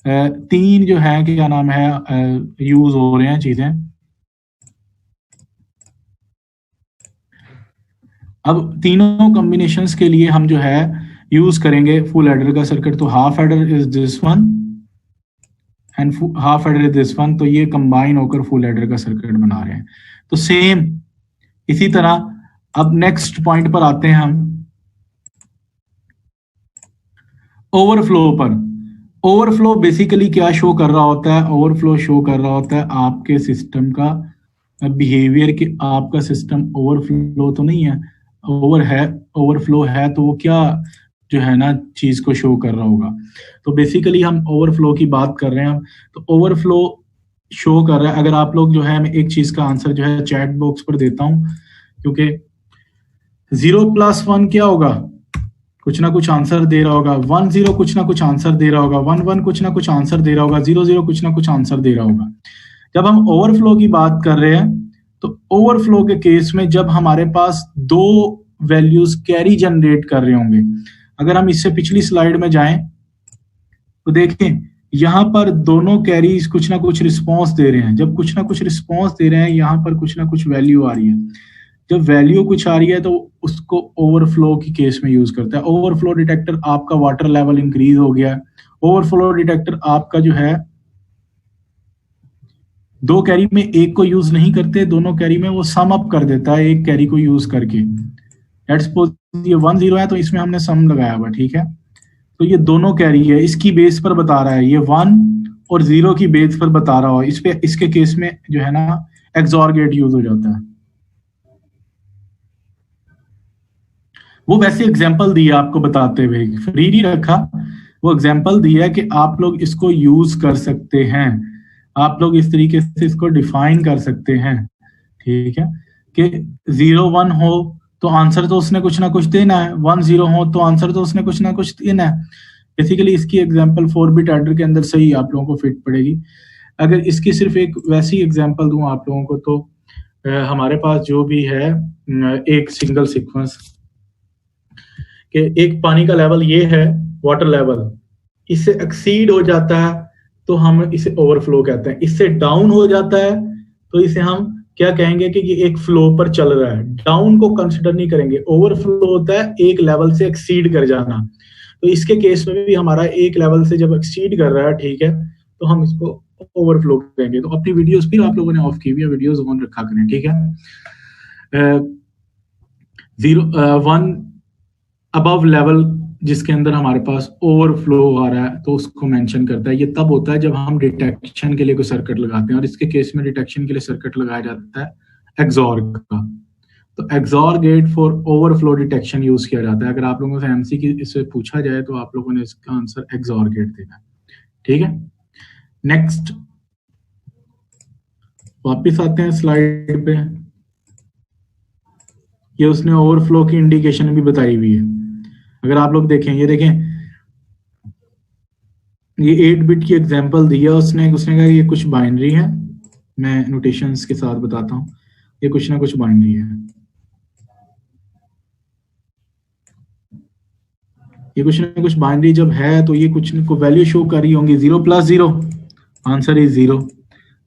तीन जो है क्या नाम है यूज हो रहे हैं चीजें। अब तीनों कॉम्बिनेशंस के लिए हम जो है यूज करेंगे फुल एडर का सर्किट। तो half adder is this one and half adder is this one, तो ये कंबाइन होकर फुल एडर का सर्किट बना रहे हैं। तो सेम इसी तरह अब नेक्स्ट पॉइंट पर आते हैं हम ओवरफ्लो पर। ओवरफ्लो बेसिकली क्या शो कर रहा होता है? ओवरफ्लो शो कर रहा होता है आपके सिस्टम का बिहेवियर कि आपका सिस्टम ओवरफ्लो तो नहीं है। ओवरफ्लो है तो वो क्या जो है ना चीज को शो कर रहा होगा। तो बेसिकली हम ओवरफ्लो की बात कर रहे हैं। तो ओवरफ्लो शो कर रहा है। अगर आप लोग जो है मैं एक चीज का आंसर जो है चैट बॉक्स पर देता हूं, क्योंकि 0+1 क्या होगा? कुछ ना कुछ आंसर दे रहा होगा। 1 0 कुछ ना कुछ आंसर दे रहा होगा। 1 1 कुछ ना कुछ आंसर दे रहा होगा। 0 0 कुछ ना कुछ आंसर दे रहा होगा। जब हम ओवरफ्लो की बात कर रहे हैं तो ओवरफ्लो के केस में जब हमारे पास दो वैल्यूज कैरी जनरेट कर रहे होंगे, अगर हम इससे पिछली स्लाइड में जाएं तो देखें यहां पर दोनों कैरीज कुछ ना कुछ रिस्पॉन्स दे रहे हैं। जब कुछ ना कुछ रिस्पॉन्स दे रहे हैं यहां पर कुछ ना कुछ वैल्यू आ रही है। जब वैल्यू कुछ आ रही है तो उसको ओवरफ्लो की केस में यूज करता है। ओवरफ्लो डिटेक्टर आपका वाटर लेवल इंक्रीज हो गया। ओवरफ्लो डिटेक्टर आपका जो है दो कैरी में एक को यूज नहीं करते, दोनों कैरी में वो सम अप कर देता है एक कैरी को यूज करके। लेट्स सपोज ये 1 0 है तो इसमें हमने सम लगाया हुआ, ठीक है। तो ये दोनों कैरी है, इसकी बेस पर बता रहा है, ये 1 और 0 की बेस पर बता रहा हो। इस पे इसके केस में जो है ना एक्सऑर गेट यूज हो जाता है। वो वैसे एग्जाम्पल दिया आपको बताते हुए, फ्री नहीं रखा, वो एग्जाम्पल दिया है कि आप लोग इसको यूज कर सकते हैं। आप लोग इस तरीके से इसको डिफाइन कर सकते हैं, ठीक है, कि 0 1 हो तो आंसर तो उसने कुछ ना कुछ देना है, 1 0 हो तो आंसर तो उसने कुछ ना कुछ देना है। बेसिकली इसकी एग्जाम्पल 4-बिट एडर के अंदर सही आप लोगों को फिट पड़ेगी। अगर इसकी सिर्फ एक वैसी एग्जाम्पल दूं आप लोगों को तो हमारे पास जो भी है एक सिंगल सीक्वेंस कि एक पानी का लेवल ये है, वाटर लेवल, इससे एक्सीड हो जाता है तो हम इसे ओवरफ्लो कहते हैं। इससे डाउन हो जाता है तो इसे हम क्या कहेंगे कि ये एक फ्लो पर चल रहा है। डाउन को कंसिडर नहीं करेंगे। ओवरफ्लो होता है एक लेवल से एक्सीड कर जाना। तो इसके केस में भी हमारा एक लेवल से जब एक्सीड कर रहा है, ठीक है, तो हम इसको ओवरफ्लो करेंगे। तो अपनी वीडियोस भी आप लोगों ने ऑफ की हुई है, वीडियोस ऑन रखा करें, ठीक है। 1 अबव लेवल जिसके अंदर हमारे पास ओवरफ्लो आ रहा है तो उसको मेंशन करता है। ये तब होता है जब हम डिटेक्शन के लिए कोई सर्किट लगाते हैं, और इसके केस में डिटेक्शन के लिए सर्किट लगाया जाता है एक्सऑर का। तो XOR get for overflow detection use किया जाता है। अगर आप लोगों से एमसी की इससे पूछा जाए तो आप लोगों ने इसका आंसर एक्सऑर गेट देना है, ठीक है। नेक्स्ट वापिस आते हैं स्लाइड पे। ये उसने ओवरफ्लो की इंडिकेशन भी बताई हुई है। अगर आप लोग देखें, ये देखें, ये 8-बिट की एग्जांपल दिया उसने कहा ये कुछ बाइनरी है। मैं नोटेशंस के साथ बताता हूँ, ये कुछ ना कुछ बाइनरी है। ये कुछ ना कुछ बाइनरी जब है तो ये कुछ को वैल्यू शो कर रही होंगी। 0+0 answer is 0,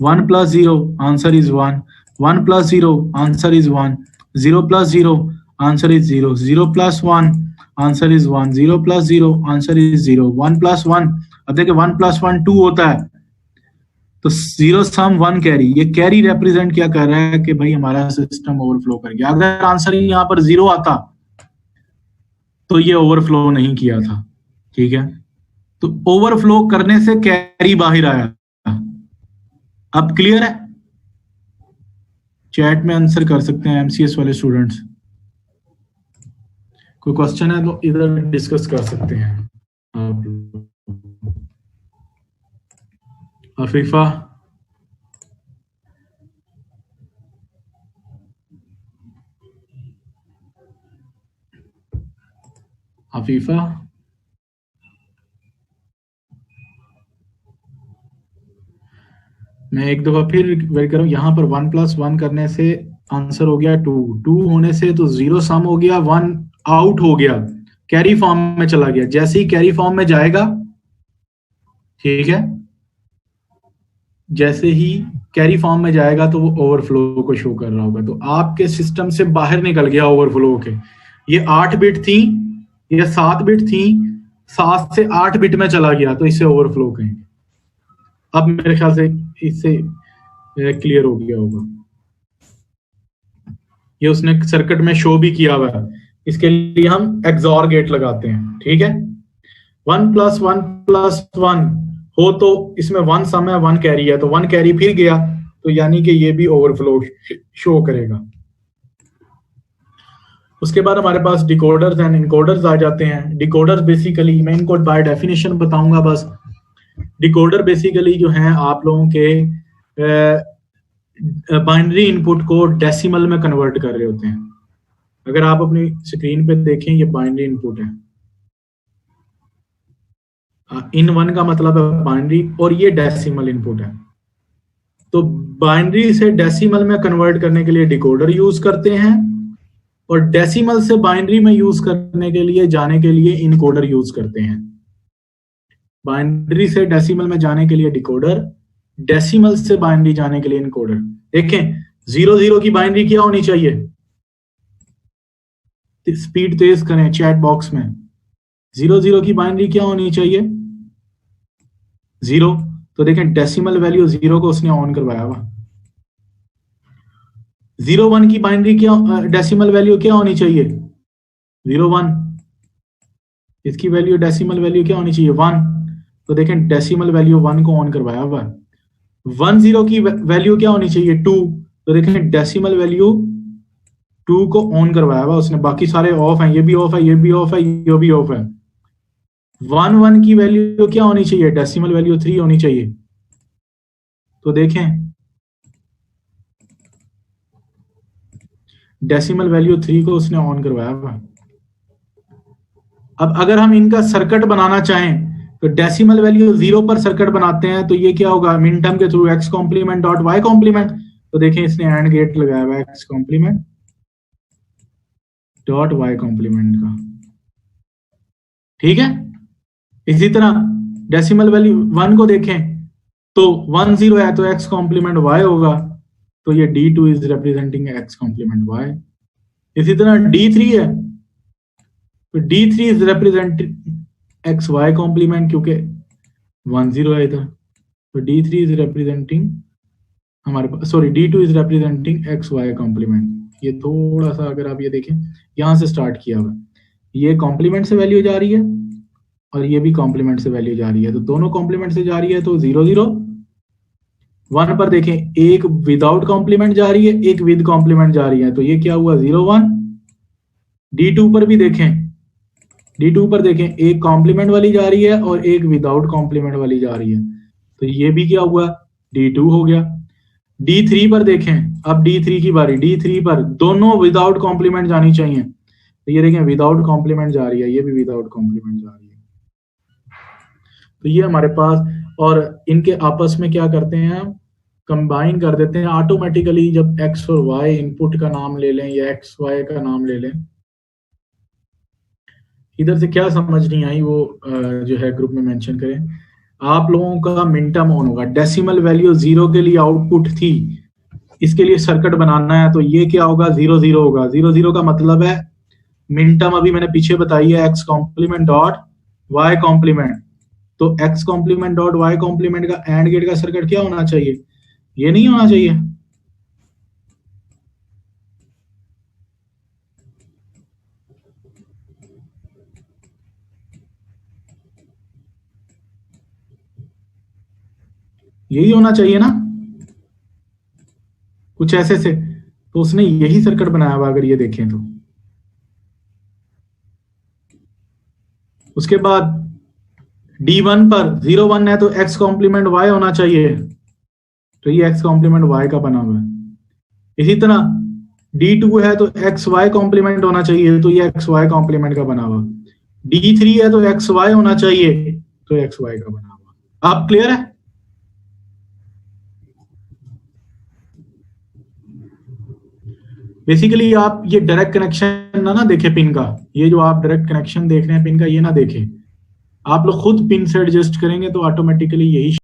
1+0 answer is 1, 1+0 answer is 1, 0+0 answer is 0, 0+1 answer is 1, 0+0 answer is 0, 1+1। अब देखिए 1+1 2 होता है, तो 0 सम 1 कैरी। ये कैरी रिप्रेजेंट क्या कर रहा है कि भाई हमारा सिस्टम ओवरफ्लो कर गया। अगर आंसर यहाँ पर 0 आता तो ये ओवरफ्लो नहीं किया था, ठीक है। तो ओवरफ्लो करने से कैरी बाहर आया। अब क्लियर है? चैट में आंसर कर सकते हैं एमसीएस वाले स्टूडेंट्स। कोई क्वेश्चन है तो इधर डिस्कस कर सकते हैं आप। अफीफा, अफीफा, मैं एक दफा फिर वेट करूं। यहां पर 1+1 करने से आंसर हो गया 2, 2 होने से तो 0 सम हो गया, 1 आउट हो गया, कैरी फॉर्म में चला गया। जैसे ही कैरी फॉर्म में जाएगा ठीक है, जैसे ही कैरी फॉर्म में जाएगा तो वो ओवरफ्लो को शो कर रहा होगा। तो आपके सिस्टम से बाहर निकल गया ओवरफ्लो के, ये 8 बिट थी या 7 बिट थी, 7 से 8 बिट में चला गया, तो इसे ओवरफ्लो कहेंगे। अब मेरे ख्याल से इससे क्लियर हो गया होगा। ये उसने सर्किट में शो भी किया हुआ है। इसके लिए हम एक्सॉर गेट लगाते हैं, ठीक है। 1 + 1 + 1 हो तो इसमें 1 सम है, 1 कैरी है, तो 1 कैरी फिर गया, तो यानी कि ये भी ओवरफ्लो शो करेगा। उसके बाद हमारे पास डिकोडर्स एंड इनकोडर्स आ जाते हैं। डिकोडर्स बेसिकली, मैं इनको बाय डेफिनेशन बताऊंगा बस। डिकोडर बेसिकली जो है आप लोगों के बाइनरी इनपुट को डेसिमल में कन्वर्ट कर रहे होते हैं। अगर आप अपनी स्क्रीन पे देखें, ये बाइनरी इनपुट है। इन 1 का मतलब है बाइनरी, और ये डेसिमल इनपुट है। तो बाइनरी से डेसिमल में कन्वर्ट करने के लिए डिकोडर यूज करते हैं, और डेसिमल से बाइनरी में यूज करने के लिए जाने के लिए इनकोडर यूज करते हैं। बाइनरी से डेसिमल में जाने के लिए डिकोडर, डेसिमल से बाइनरी जाने के लिए इनकोडर। देखें 00 की बाइनरी क्या होनी चाहिए, स्पीड तेज करें चैट बॉक्स में। 00 की बाइनरी क्या होनी चाहिए, 0। तो देखें डेसिमल वैल्यू 0 को उसने ऑन करवाया हुआ। 01 की बाइनरी क्या, डेसिमल वैल्यू क्या होनी चाहिए, 01। इसकी वैल्यू डेसिमल वैल्यू क्या होनी चाहिए, 1। तो देखें डेसिमल वैल्यू 1 को ऑन करवाया हुआ। 10 की वैल्यू क्या होनी चाहिए, 2। तो देखें डेसिमल वैल्यू 2 को ऑन करवाया हुआ उसने, बाकी सारे ऑफ हैं, ये भी ऑफ है, ये भी ऑफ है, ये भी ऑफ है। 11 की वैल्यू क्या होनी चाहिए, डेसिमल वैल्यू 3 होनी चाहिए। तो देखें डेसिमल वैल्यू 3 को उसने ऑन करवाया हुआ। अब अगर हम इनका सर्किट बनाना चाहें तो डेसिमल वैल्यू 0 पर सर्किट बनाते हैं, तो ये क्या होगा, मिनटर्म के through x complement dot y complement. तो देखें इसने एंड गेट लगाया हुआ है x complement dot y complement का, ठीक है। इसी तरह डेसिमल वैल्यू 1 को देखें तो 10 है तो x कॉम्प्लीमेंट y होगा, तो ये D2 is representing x complement y। इसी तरह D3 है तो D3 is representing x y complement, क्योंकि 10 है इधर, तो D3 इज रिप्रेजेंटिंग हमारे पास, sorry D2 is representing x y complement. ये थोड़ा सा अगर आप ये देखें, यहां से स्टार्ट किया हुआ, ये कॉम्प्लीमेंट से वैल्यू जा रही है और ये भी कॉम्प्लीमेंट से वैल्यू जा रही है, तो दोनों कॉम्प्लीमेंट से जा रही है, तो 0 0। 1 पर देखें एक विदाउट कॉम्प्लीमेंट जा रही है, एक विद कॉम्प्लीमेंट जा रही है, तो ये क्या हुआ 0 1। D2 पर भी देखें, D2 पर देखें एक कॉम्प्लीमेंट वाली जा रही है और एक विदाउट कॉम्प्लीमेंट वाली जा रही है, तो ये भी क्या हुआ D2 हो गया। D3 पर देखें, अब D3 की बारी, D3 पर दोनों विदाउट कॉम्प्लीमेंट जानी चाहिए, तो ये देखें विदाउट कॉम्प्लीमेंट जा रही है, ये भी विदाउट कॉम्प्लीमेंट जा रही है। तो ये हमारे पास, और इनके आपस में क्या करते हैं, कंबाइन कर देते हैं ऑटोमेटिकली। जब x और y इनपुट का नाम ले लें या x y का नाम ले लें, इधर से क्या समझ नहीं आई वो जो है ग्रुप में मेंशन करें। आप लोगों का मिनटर्म ऑन होगा, डेसिमल वैल्यू 0 के लिए आउटपुट थी, इसके लिए सर्किट बनाना है, तो ये क्या होगा 0 0 होगा। 0 0 का मतलब है मिनटर्म, अभी मैंने पीछे बताई है x complement dot y complement, तो x complement dot y complement का एंड गेट का सर्किट क्या होना चाहिए, ये नहीं होना चाहिए। यही होना चाहिए ना, कुछ ऐसे से, तो उसने यही सर्किट बनाया हुआ अगर ये देखें तो। उसके बाद D1 पर 0 1 है तो x कॉम्प्लीमेंट y होना चाहिए, तो ये x कॉम्प्लीमेंट y का बना हुआ है। इसी तरह D2 है तो एक्स वाई कॉम्प्लीमेंट होना चाहिए, तो ये एक्स वाई कॉम्प्लीमेंट का बना हुआ। D3 है तो एक्स वाई होना चाहिए, तो एक्स वाई का बना हुआ। आप क्लियर है? बेसिकली आप ये डायरेक्ट कनेक्शन ना देखें पिन का, ये जो आप डायरेक्ट कनेक्शन देख रहे हैं पिन का, ये ना देखें। आप लोग खुद पिन से एडजस्ट करेंगे तो ऑटोमेटिकली यही